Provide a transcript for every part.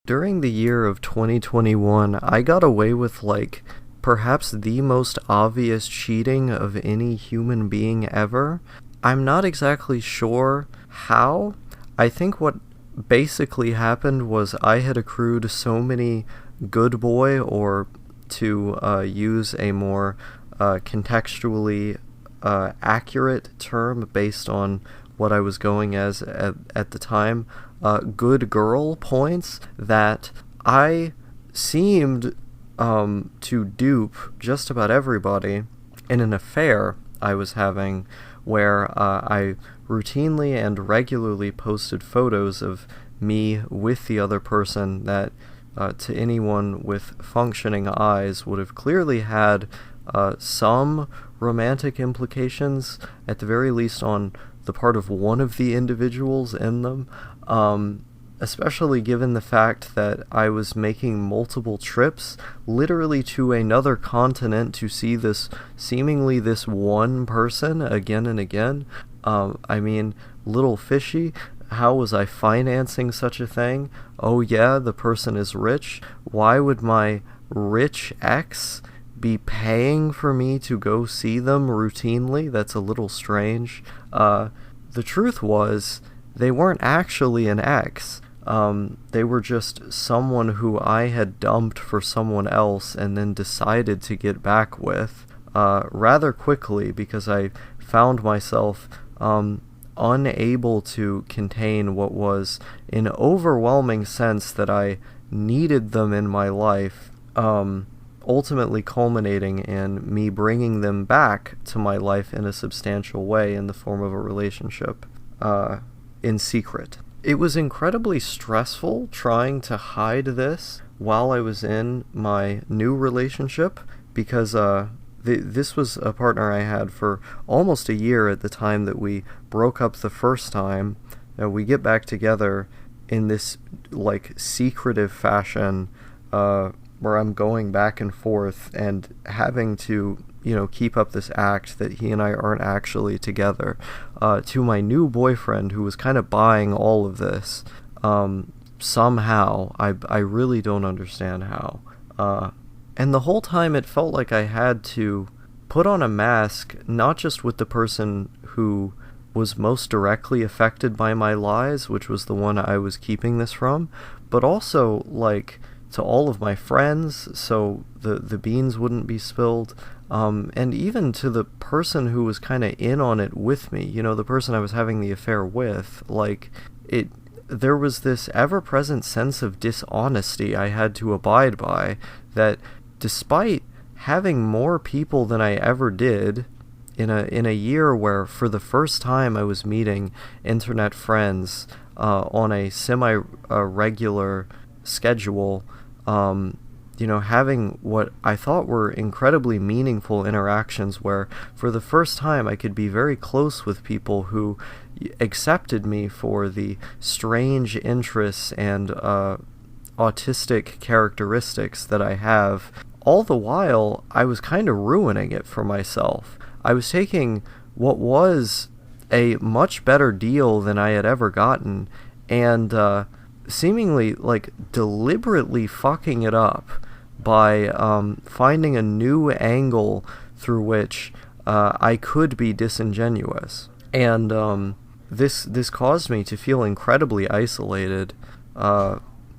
During the year of 2021, I got away with, like, perhaps the most obvious cheating of any human being ever. I'm not exactly sure how. I think what basically happened was I had accrued so many good boy, or to use a more contextually accurate term based on what I was going as at the time, good girl points that I seemed to dupe just about everybody in an affair I was having, where I routinely and regularly posted photos of me with the other person that to anyone with functioning eyes would have clearly had some romantic implications, at the very least on the part of one of the individuals in them, especially given the fact that I was making multiple trips, literally to another continent, to see this one person again and again. I mean, little fishy. How was I financing such a thing? Oh yeah, the person is rich. Why would my rich ex be paying for me to go see them routinely? That's a little strange. The truth was, they weren't actually an ex. They were just someone who I had dumped for someone else and then decided to get back with rather quickly, because I found myself unable to contain what was an overwhelming sense that I needed them in my life, ultimately culminating in me bringing them back to my life in a substantial way in the form of a relationship, in secret. It was incredibly stressful trying to hide this while I was in my new relationship, because this was a partner I had for almost a year at the time that we broke up the first time. We get back together in this, like, secretive fashion, where I'm going back and forth and having to, keep up this act that he and I aren't actually together, to my new boyfriend, who was kind of buying all of this, somehow. I really don't understand how. And the whole time it felt like I had to put on a mask, not just with the person who was most directly affected by my lies, which was the one I was keeping this from, but also, like, to all of my friends, so the beans wouldn't be spilled, and even to the person who was kind of in on it with me, the person I was having the affair with. Like, there was this ever-present sense of dishonesty I had to abide by, that despite having more people than I ever did in a year where for the first time I was meeting internet friends on a semi-regular schedule, having what I thought were incredibly meaningful interactions where for the first time I could be very close with people who accepted me for the strange interests and autistic characteristics that I have. All the while, I was kind of ruining it for myself. I was taking what was a much better deal than I had ever gotten, and seemingly, like, deliberately fucking it up by finding a new angle through which I could be disingenuous. And this caused me to feel incredibly isolated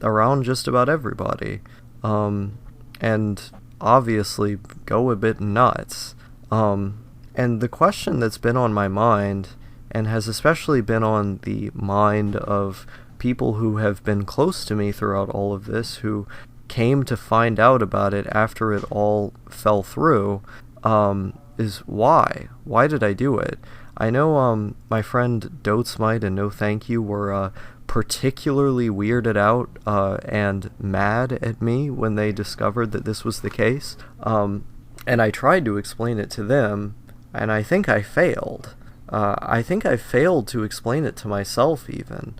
around just about everybody, and obviously go a bit nuts. And the question that's been on my mind, and has especially been on the mind of people who have been close to me throughout all of this, who came to find out about it after it all fell through, is why? Why did I do it? I know my friend Dotsmite and No Thank You were particularly weirded out and mad at me when they discovered that this was the case. And I tried to explain it to them, and I think I failed. I think I failed to explain it to myself even.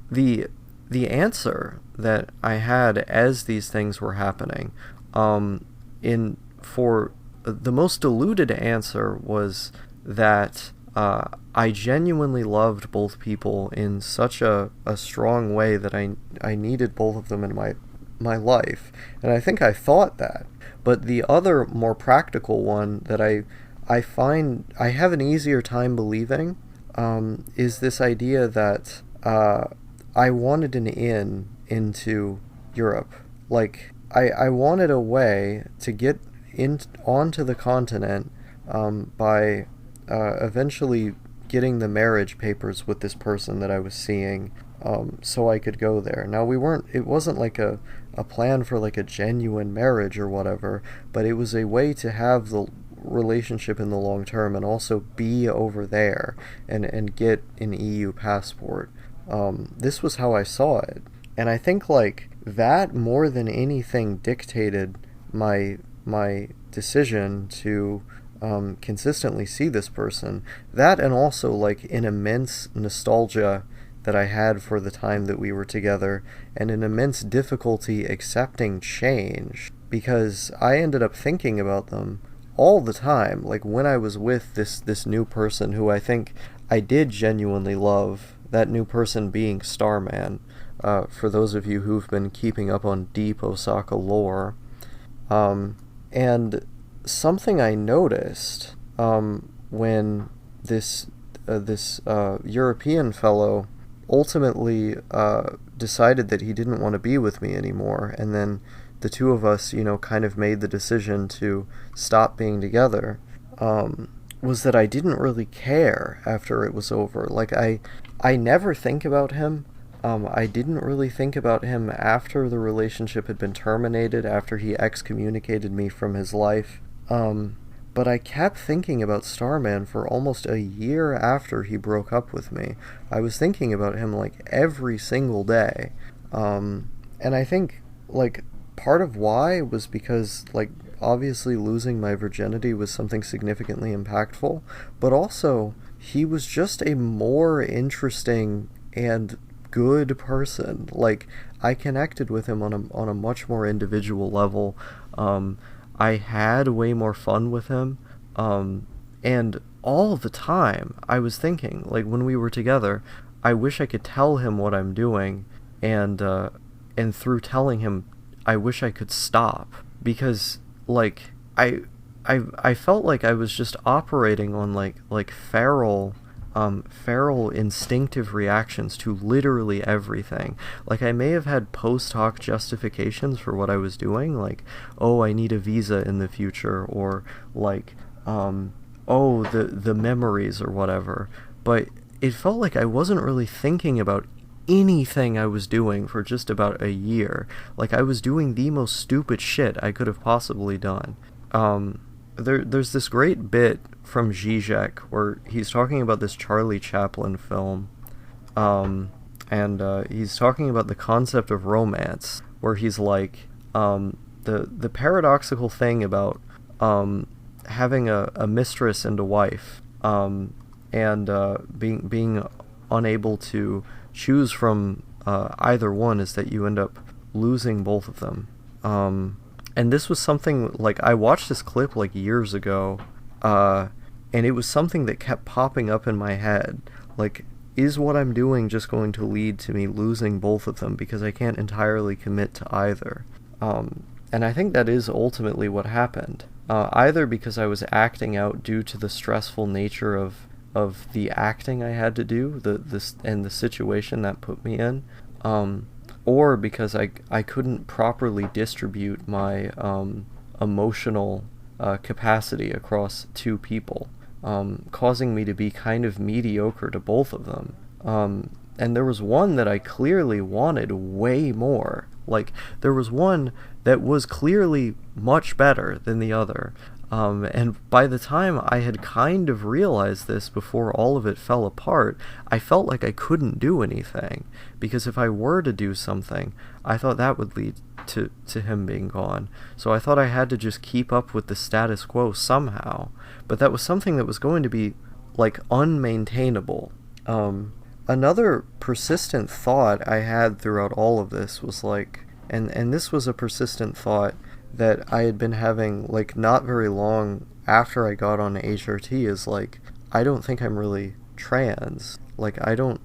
The answer that I had as these things were happening, for the most diluted answer, was that I genuinely loved both people in such a strong way that I needed both of them in my life. And I think I thought that. But the other more practical one that I find I have an easier time believing is this idea that I wanted an in into Europe. Like, I wanted a way to get onto the continent by eventually getting the marriage papers with this person that I was seeing, so I could go there. Now, it wasn't like a plan for like a genuine marriage or whatever, but it was a way to have the relationship in the long term and also be over there and get an EU passport. This was how I saw it. And I think like that more than anything dictated my decision to consistently see this person. That, and also like an immense nostalgia that I had for the time that we were together, and an immense difficulty accepting change, because I ended up thinking about them all the time, like when I was with this new person who I think I did genuinely love, that new person being Starman, for those of you who've been keeping up on deep Osaka lore. And something I noticed when this European fellow ultimately decided that he didn't want to be with me anymore, and then the two of us, kind of made the decision to stop being together, was that I didn't really care after it was over. Like, I never think about him. I didn't really think about him after the relationship had been terminated, after he excommunicated me from his life. But I kept thinking about Starman for almost a year after he broke up with me. I was thinking about him like every single day. And I think like part of why was because like obviously losing my virginity was something significantly impactful, but also he was just a more interesting and good person. Like, I connected with him on a much more individual level. I had way more fun with him, and all the time I was thinking, like when we were together, I wish I could tell him what I'm doing, and through telling him, I wish I could stop, because like I felt like I was just operating on like feral instinctive reactions to literally everything. Like, I may have had post hoc justifications for what I was doing, like, oh, I need a visa in the future, or like, oh, the memories or whatever, but it felt like I wasn't really thinking about anything I was doing for just about a year. Like, I was doing the most stupid shit I could have possibly done. There's this great bit from Zizek where he's talking about this Charlie Chaplin film, and he's talking about the concept of romance, where he's like, the paradoxical thing about having a mistress and a wife, and being unable to choose from either one, is that you end up losing both of them. And this was something, like, I watched this clip like years ago, and it was something that kept popping up in my head. Like, is what I'm doing just going to lead to me losing both of them because I can't entirely commit to either? And I think that is ultimately what happened. Either because I was acting out due to the stressful nature of the acting I had to do, the situation that put me in, or because I couldn't properly distribute my emotional capacity across two people, causing me to be kind of mediocre to both of them. And there was one that I clearly wanted way more. Like, there was one that was clearly much better than the other. And by the time I had kind of realized this before all of it fell apart, I felt like I couldn't do anything. Because if I were to do something, I thought that would lead to him being gone. So I thought I had to just keep up with the status quo somehow. But that was something that was going to be, like, unmaintainable. Another persistent thought I had throughout all of this was like, and this was a persistent thought that I had been having, like, not very long after I got on HRT, is like, I don't think I'm really trans. Like, I don't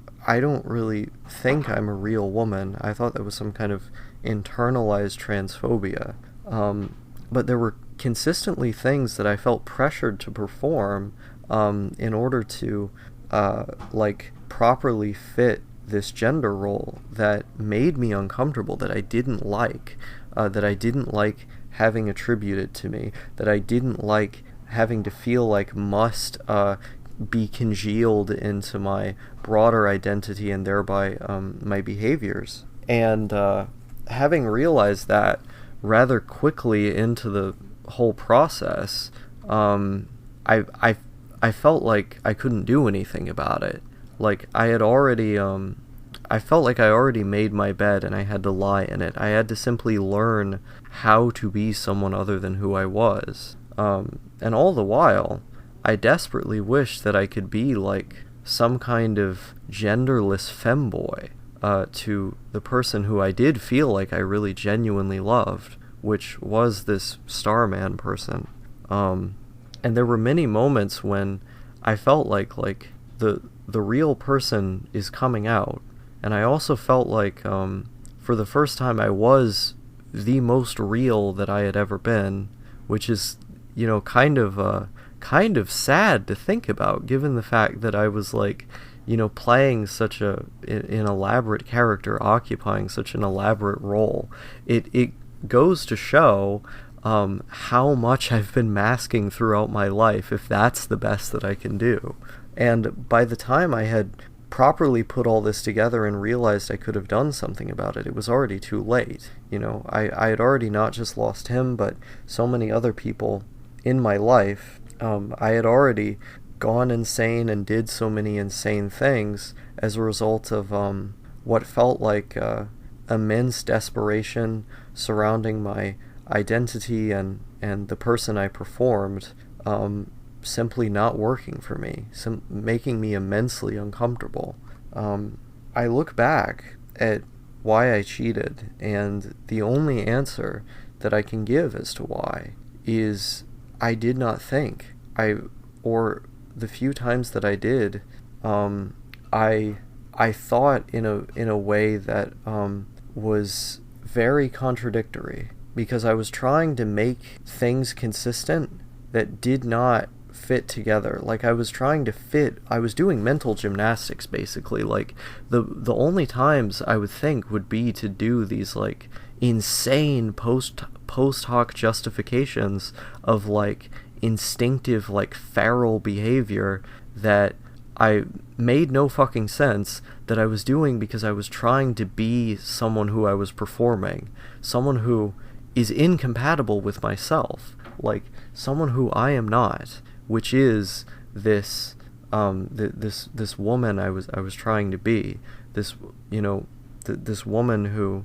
really think I'm a real woman. I thought that was some kind of internalized transphobia. But there were consistently things that I felt pressured to perform in order to like properly fit this gender role that made me uncomfortable, that I didn't like, having attributed to me, that I didn't like having to feel like must be congealed into my broader identity and thereby my behaviors. And having realized that rather quickly into the whole process, I felt like I couldn't do anything about it. Like, I had already, I felt like I already made my bed and I had to lie in it. I had to simply learn how to be someone other than who I was. And all the while, I desperately wished that I could be like some kind of genderless femboy to the person who I did feel like I really genuinely loved, which was this Starman person. And there were many moments when I felt like the real person is coming out, and I also felt like for the first time I was the most real that I had ever been, which is, you know, kind of sad to think about, given the fact that I was like, you know, playing such an elaborate character, occupying such an elaborate role. It goes to show how much I've been masking throughout my life, if that's the best that I can do. And by the time I had properly put all this together and realized I could have done something about it, it was already too late. You know, I had already not just lost him, but so many other people in my life. I had already gone insane and did so many insane things as a result of what felt like immense desperation surrounding my identity and the person I performed simply not working for me, making me immensely uncomfortable. I look back at why I cheated, and the only answer that I can give as to why is I did not think. Or the few times that I did, I thought in a way that was very contradictory, because I was trying to make things consistent that did not fit together. Like, I was doing mental gymnastics, basically. Like, the only times I would think would be to do these like insane post hoc justifications of like instinctive, like, feral behavior that I made no fucking sense, that I was doing because I was trying to be someone who I was performing, someone who is incompatible with myself, like someone who I am not, which is this this woman I was trying to be, this, you know, this woman who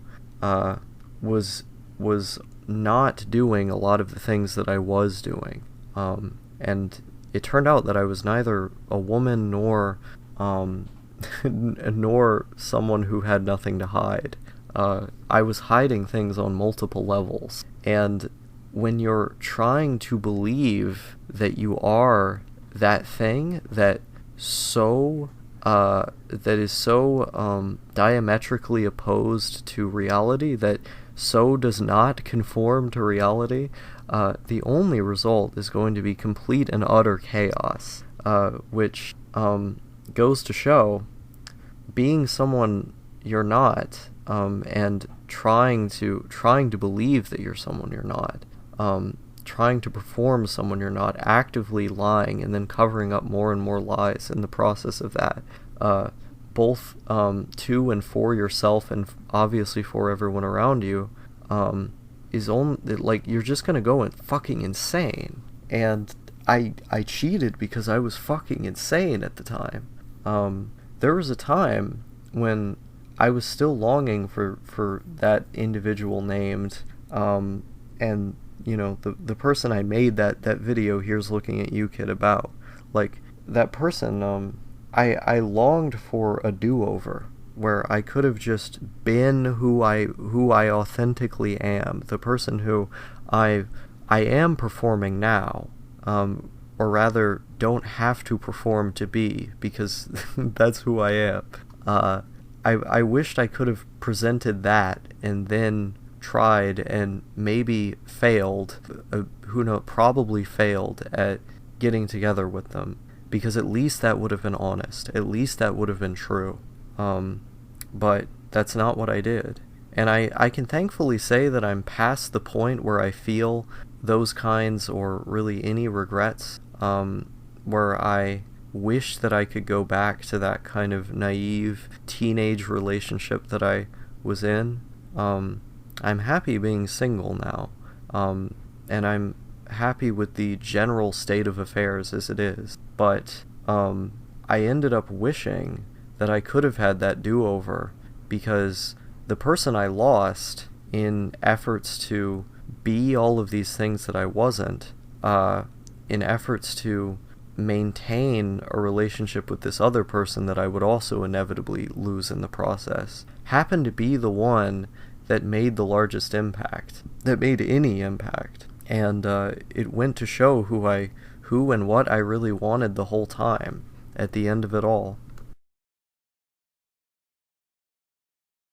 was not doing a lot of the things that I was doing. And it turned out that I was neither a woman nor nor someone who had nothing to hide. I was hiding things on multiple levels. And when you're trying to believe that you are that thing that is so diametrically opposed to reality, that so does not conform to reality, the only result is going to be complete and utter chaos, which goes to show being someone you're not, and trying to believe that you're someone you're not, trying to perform someone you're not, actively lying and then covering up more and more lies in the process of that, both to and for yourself and obviously for everyone around you, is only, like, you're just gonna go and fucking insane. And I cheated because I was fucking insane at the time. There was a time when I was still longing for that individual named, and, you know, the person I made that video, Here's Looking at You Kid, about. Like, that person, I longed for a do-over, where I could have just been who I authentically am, the person who I am performing now, or rather don't have to perform to be, because that's who I am. I wished I could have presented that and then tried and maybe failed, who knows, probably failed at getting together with them, because at least that would have been honest. At least that would have been true. But that's not what I did. And I can thankfully say that I'm past the point where I feel those kinds, or really any regrets, where I wish that I could go back to that kind of naive teenage relationship that I was in. I'm happy being single now, and I'm happy with the general state of affairs as it is. But I ended up wishing that I could have had that do-over, because the person I lost in efforts to be all of these things that I wasn't, in efforts to maintain a relationship with this other person that I would also inevitably lose in the process, happened to be the one that made the largest impact, that made any impact. And it went to show who and what I really wanted the whole time at the end of it all.